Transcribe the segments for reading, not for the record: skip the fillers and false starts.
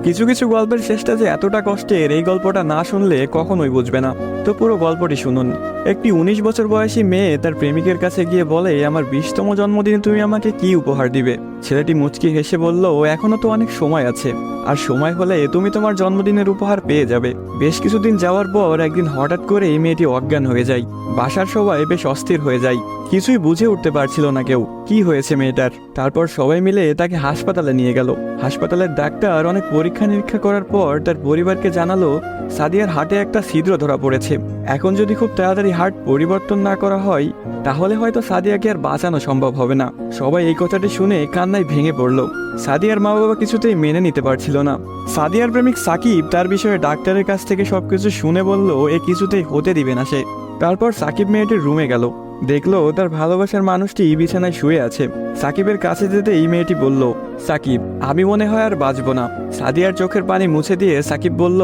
কিছু কিছু গল্পের শেষটা যে এতটা কষ্টের, এই গল্পটা না শুনলে কখনোই বুঝবে না। তো পুরো গল্পটি শুনুন। একটি 19 বছর বয়সী মেয়ে তার প্রেমিকের কাছে গিয়ে বলে, আমার 20তম জন্মদিনে তুমি আমাকে কি উপহার দিবে? ছেলেটি মুচকি হেসে বলল, এখনো তো অনেক সময় আছে, আর সময় হলে তুমি তোমার জন্মদিনের উপহার পেয়ে যাবে। বেশ কিছুদিন যাওয়ার পর একদিন হঠাৎ করে এই মেয়েটি অজ্ঞান হয়ে যায়। বাসার সবাই বেশ অস্থির হয়ে যায়, কিছুই বুঝে উঠতে পারছিল না কেউ কি হয়েছে মেয়েটার। তারপর সবাই মিলে তাকে হাসপাতালে নিয়ে গেল। হাসপাতালের ডাক্তার অনেক পরীক্ষা নিরীক্ষা করার পর তার পরিবারকে জানালো, সাদিয়ার হার্টে একটা ছিদ্র ধরা পড়েছে। এখন যদি খুব তাড়াতাড়ি হার্ট পরিবর্তন না করা হয়, তাহলে হয়তো সাদিয়াকে আর বাঁচানো সম্ভব হবে না। সবাই এই কথাটি শুনে কান্নায় ভেঙে পড়ল। সাদিয়ার মা বাবা কিছুতেই মেনে নিতে পারছিল না। সাদিয়ার প্রেমিক সাকিব তার বিষয়ে ডাক্তারের কাছ থেকে সবকিছু শুনে বলল, এ কিছুতেই হতে দিবে না সে। তারপর সাকিব মেয়েটির রুমে গেল, দেখলো তার ভালোবাসার মানুষটি বিছানায় শুয়ে আছে। সাকিবের কাছে যেতে এই মেয়েটি বলল, সাকিব, আমি মনে হয় আর বাঁচবো না। সাদিয়ার চোখের পানি মুছে দিয়ে সাকিব বলল,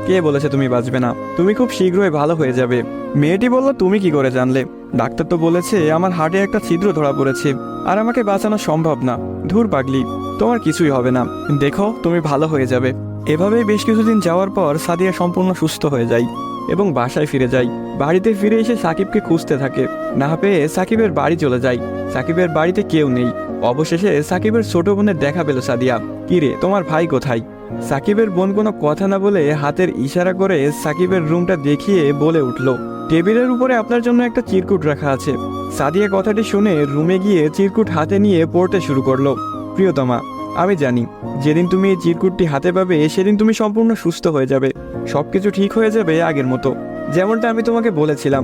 কে বলেছে তুমি বাঁচবে না? তুমি খুব শীঘ্রই ভালো হয়ে যাবে। মেয়েটি বলল, তুমি কি করে জানলে? ডাক্তার তো বলেছে আমার হার্টে একটা ছিদ্র ধরা পড়েছে, আর আমাকে বাঁচানো সম্ভব না। ধুর পাগলি, তোমার কিছুই হবে না, দেখো তুমি ভালো হয়ে যাবে। এভাবেই বেশ কিছুদিন যাওয়ার পর সাদিয়া সম্পূর্ণ সুস্থ হয়ে যায় এবং বাসায় ফিরে যায়। বাড়িতে ফিরে এসে সাকিবকে খুঁজতে থাকে, না পেয়ে সাকিবের বাড়ি চলে যায়। সাকিবের বাড়িতে কেউ নেই। অবশেষে সাকিবের ছোট বোনের দেখা পেল সাদিয়া। কিরে, তোমার ভাই কোথায়? সাকিবের বোন কোনো কথা না বলে হাতের ইশারা করে সাকিবের রুমটা দেখিয়ে বলে উঠল, টেবিলের উপরে আপনার জন্য একটা চিরকুট রাখা আছে। সাদিয়া কথাটি শুনে রুমে গিয়ে চিরকুট হাতে নিয়ে পড়তে শুরু করলো। প্রিয়তমা, আমি জানি যেদিন তুমি এই চিরকুটটি হাতে পাবে সেদিন তুমি সম্পূর্ণ সুস্থ হয়ে যাবে, সবকিছু ঠিক হয়ে যাবে আগের মতো, যেমনটা আমি তোমাকে বলেছিলাম।